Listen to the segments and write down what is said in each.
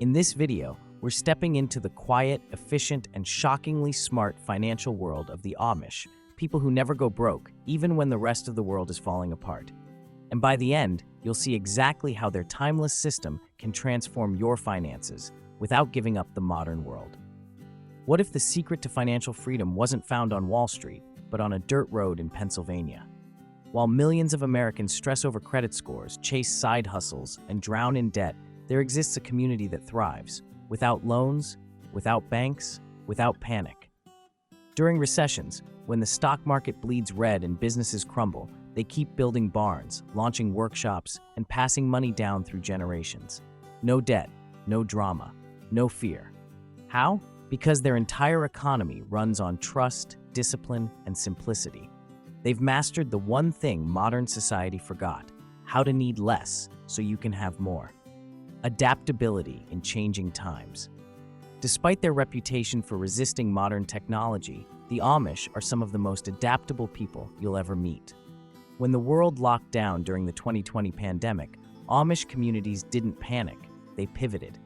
In this video, we're stepping into the quiet, efficient, and shockingly smart financial world of the Amish, people who never go broke, even when the rest of the world is falling apart. And by the end, you'll see exactly how their timeless system can transform your finances without giving up the modern world. What if the secret to financial freedom wasn't found on Wall Street, but on a dirt road in Pennsylvania? While millions of Americans stress over credit scores, chase side hustles, and drown in debt, there exists a community that thrives, without loans, without banks, without panic. During recessions, when the stock market bleeds red and businesses crumble, they keep building barns, launching workshops, and passing money down through generations. No debt, no drama, no fear. How? Because their entire economy runs on trust, discipline, and simplicity. They've mastered the one thing modern society forgot: how to need less so you can have more. Adaptability in changing times. Despite their reputation for resisting modern technology, the Amish are some of the most adaptable people you'll ever meet. When the world locked down during the 2020 pandemic, Amish communities didn't panic, they pivoted.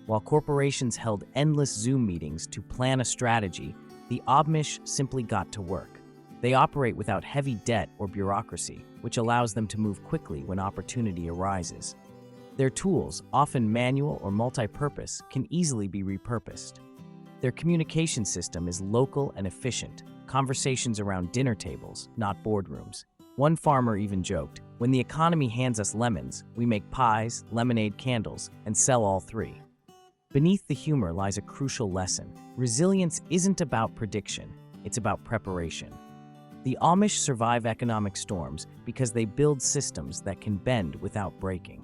While corporations held endless Zoom meetings to plan a strategy, the Amish simply got to work. They operate without heavy debt or bureaucracy, which allows them to move quickly when opportunity arises. Their tools, often manual or multi-purpose, can easily be repurposed. Their communication system is local and efficient, conversations around dinner tables, not boardrooms. One farmer even joked, "When the economy hands us lemons, we make pies, lemonade candles, and sell all three." Beneath the humor lies a crucial lesson. Resilience isn't about prediction, it's about preparation. The Amish survive economic storms because they build systems that can bend without breaking.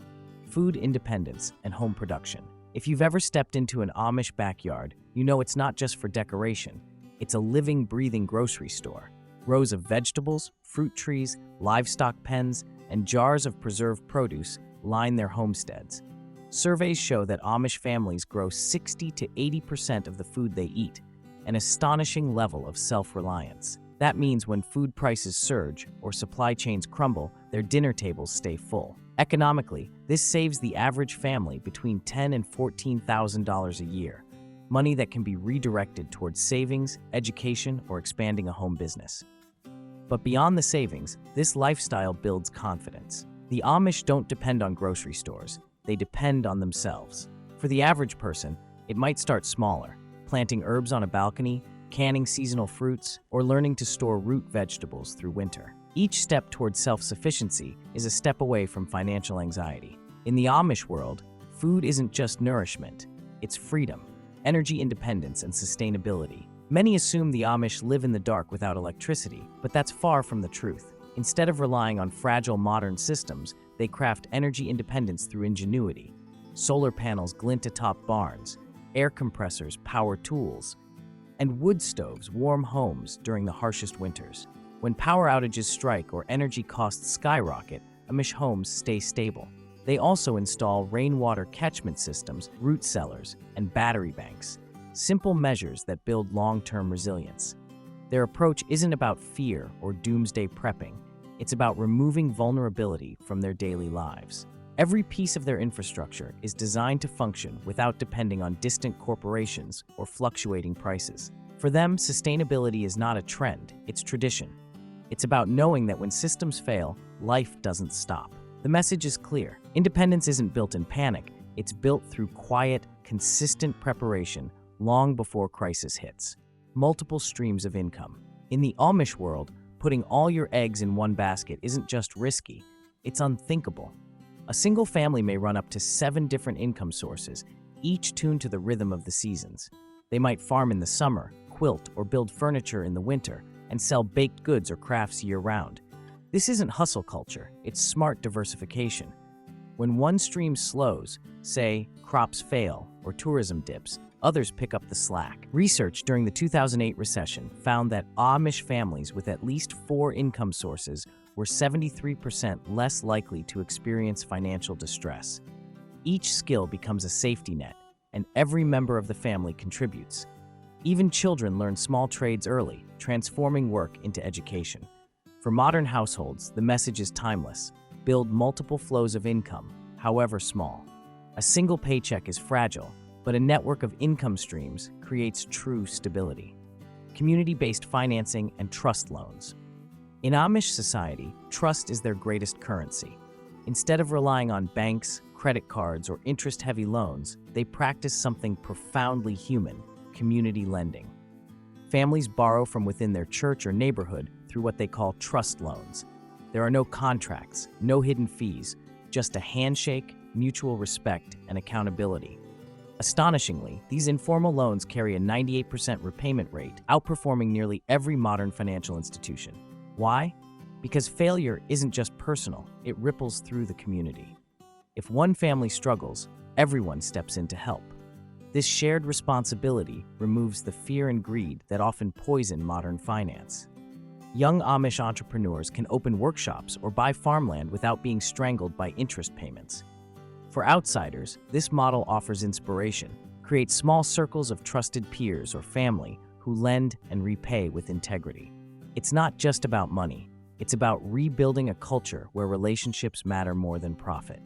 Food independence and home production. If you've ever stepped into an Amish backyard, you know it's not just for decoration. It's a living, breathing grocery store. Rows of vegetables, fruit trees, livestock pens, and jars of preserved produce line their homesteads. Surveys show that Amish families grow 60 to 80% of the food they eat, an astonishing level of self-reliance. That means when food prices surge or supply chains crumble, their dinner tables stay full. Economically, this saves the average family between $10,000 and $14,000 a year, money that can be redirected towards savings, education, or expanding a home business. But beyond the savings, this lifestyle builds confidence. The Amish don't depend on grocery stores, they depend on themselves. For the average person, it might start smaller, planting herbs on a balcony, canning seasonal fruits, or learning to store root vegetables through winter. Each step towards self-sufficiency is a step away from financial anxiety. In the Amish world, food isn't just nourishment, it's freedom, energy independence, and sustainability. Many assume the Amish live in the dark without electricity, but that's far from the truth. Instead of relying on fragile modern systems, they craft energy independence through ingenuity. Solar panels glint atop barns, air compressors power tools, and wood stoves warm homes during the harshest winters. When power outages strike or energy costs skyrocket, Amish homes stay stable. They also install rainwater catchment systems, root cellars, and battery banks, simple measures that build long-term resilience. Their approach isn't about fear or doomsday prepping, it's about removing vulnerability from their daily lives. Every piece of their infrastructure is designed to function without depending on distant corporations or fluctuating prices. For them, sustainability is not a trend, it's tradition. It's about knowing that when systems fail, life doesn't stop. The message is clear. Independence isn't built in panic, it's built through quiet, consistent preparation long before crisis hits. Multiple streams of income. In the Amish world, putting all your eggs in one basket isn't just risky, it's unthinkable. A single family may run up to 7 different income sources, each tuned to the rhythm of the seasons. They might farm in the summer, quilt, or build furniture in the winter, and sell baked goods or crafts year-round. This isn't hustle culture, it's smart diversification. When one stream slows, say crops fail or tourism dips, others pick up the slack. Research during the 2008 recession found that Amish families with at least 4 income sources were 73% less likely to experience financial distress. Each skill becomes a safety net, and every member of the family contributes. Even children learn small trades early, transforming work into education. For modern households, the message is timeless. Build multiple flows of income, however small. A single paycheck is fragile, but a network of income streams creates true stability. Community-based financing and trust loans. In Amish society, trust is their greatest currency. Instead of relying on banks, credit cards, or interest-heavy loans, they practice something profoundly human: community lending. Families borrow from within their church or neighborhood through what they call trust loans. There are no contracts, no hidden fees, just a handshake, mutual respect, and accountability. Astonishingly, these informal loans carry a 98% repayment rate, outperforming nearly every modern financial institution. Why? Because failure isn't just personal, it ripples through the community. If one family struggles, everyone steps in to help. This shared responsibility removes the fear and greed that often poison modern finance. Young Amish entrepreneurs can open workshops or buy farmland without being strangled by interest payments. For outsiders, this model offers inspiration. Create small circles of trusted peers or family who lend and repay with integrity. It's not just about money. It's about rebuilding a culture where relationships matter more than profit.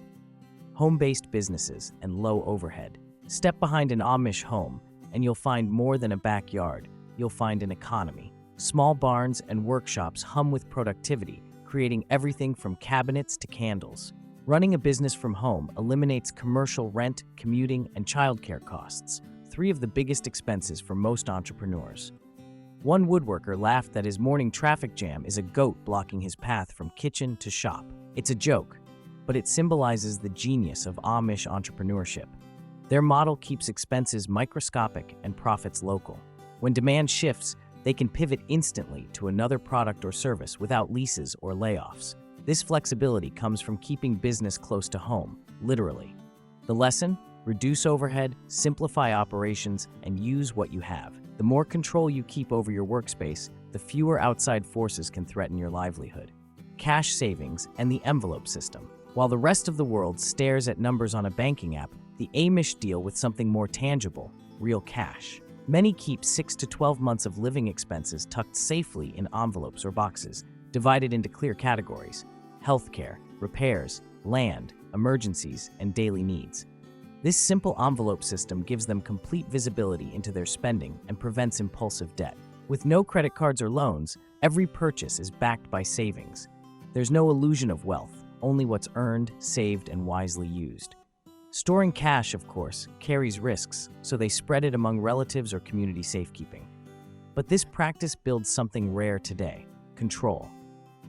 Home-based businesses and low overhead. Step behind an Amish home, and you'll find more than a backyard. You'll find an economy. Small barns and workshops hum with productivity, creating everything from cabinets to candles. Running a business from home eliminates commercial rent, commuting, and childcare costs, three of the biggest expenses for most entrepreneurs. One woodworker laughed that his morning traffic jam is a goat blocking his path from kitchen to shop. It's a joke, but it symbolizes the genius of Amish entrepreneurship. Their model keeps expenses microscopic and profits local. When demand shifts, they can pivot instantly to another product or service without leases or layoffs. This flexibility comes from keeping business close to home, literally. The lesson? Reduce overhead, simplify operations, and use what you have. The more control you keep over your workspace, the fewer outside forces can threaten your livelihood. Cash savings and the envelope system. While the rest of the world stares at numbers on a banking app, the Amish deal with something more tangible: real cash. Many keep 6 to 12 months of living expenses tucked safely in envelopes or boxes, divided into clear categories: healthcare, repairs, land, emergencies, and daily needs. This simple envelope system gives them complete visibility into their spending and prevents impulsive debt. With no credit cards or loans, every purchase is backed by savings. There's no illusion of wealth, only what's earned, saved, and wisely used. Storing cash, of course, carries risks, so they spread it among relatives or community safekeeping. But this practice builds something rare today: control.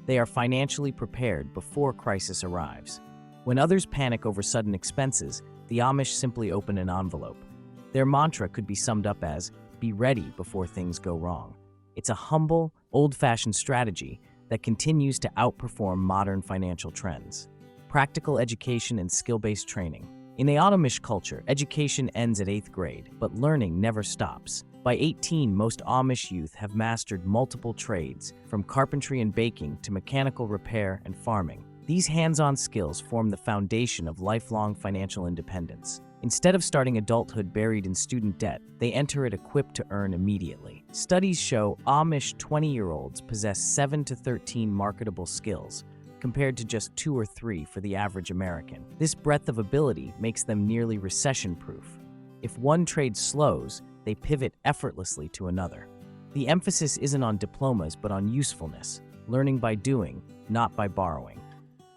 They are financially prepared before crisis arrives. When others panic over sudden expenses, the Amish simply open an envelope. Their mantra could be summed up as, "Be ready before things go wrong." It's a humble, old-fashioned strategy that continues to outperform modern financial trends. Practical education and skill-based training. In the Amish culture, education ends at 8th grade, but learning never stops. By 18, most Amish youth have mastered multiple trades, from carpentry and baking to mechanical repair and farming. These hands-on skills form the foundation of lifelong financial independence. Instead of starting adulthood buried in student debt, they enter it equipped to earn immediately. Studies show Amish 20-year-olds possess 7 to 13 marketable skills, compared to just 2 or 3 for the average American. This breadth of ability makes them nearly recession-proof. If one trade slows, they pivot effortlessly to another. The emphasis isn't on diplomas but on usefulness, learning by doing, not by borrowing.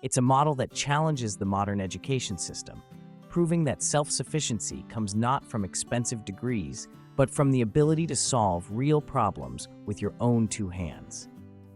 It's a model that challenges the modern education system, proving that self-sufficiency comes not from expensive degrees, but from the ability to solve real problems with your own 2 hands.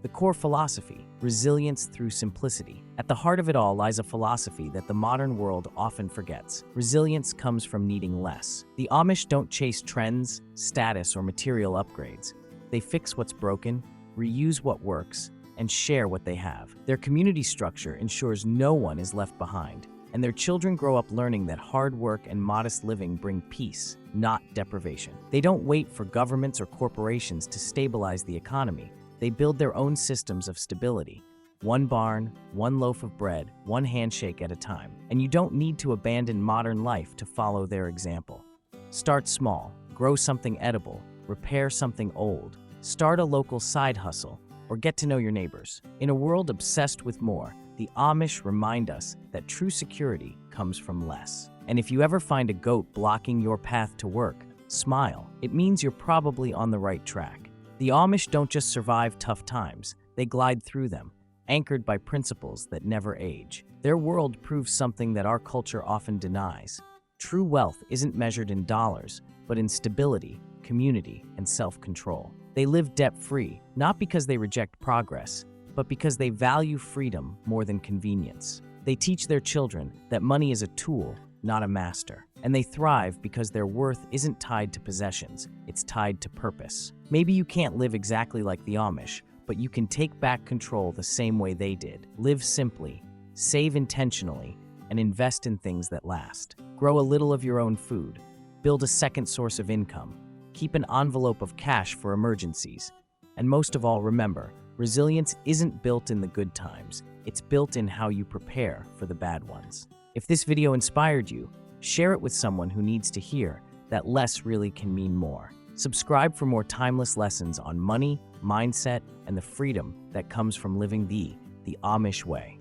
The core philosophy: resilience through simplicity. At the heart of it all lies a philosophy that the modern world often forgets. Resilience comes from needing less. The Amish don't chase trends, status, or material upgrades. They fix what's broken, reuse what works, and share what they have. Their community structure ensures no one is left behind, and their children grow up learning that hard work and modest living bring peace, not deprivation. They don't wait for governments or corporations to stabilize the economy. They build their own systems of stability. One barn, one loaf of bread, one handshake at a time. And you don't need to abandon modern life to follow their example. Start small, grow something edible, repair something old, start a local side hustle, or get to know your neighbors. In a world obsessed with more, the Amish remind us that true security comes from less. And if you ever find a goat blocking your path to work, smile. It means you're probably on the right track. The Amish don't just survive tough times, they glide through them, anchored by principles that never age. Their world proves something that our culture often denies. True wealth isn't measured in dollars, but in stability, community, and self-control. They live debt-free, not because they reject progress, but because they value freedom more than convenience. They teach their children that money is a tool, not a master. And they thrive because their worth isn't tied to possessions, it's tied to purpose. Maybe you can't live exactly like the Amish, but you can take back control the same way they did. Live simply, save intentionally, and invest in things that last. Grow a little of your own food. Build a second source of income. Keep an envelope of cash for emergencies. And most of all, remember, resilience isn't built in the good times. It's built in how you prepare for the bad ones. If this video inspired you, share it with someone who needs to hear that less really can mean more. Subscribe for more timeless lessons on money, mindset, and the freedom that comes from living the Amish way.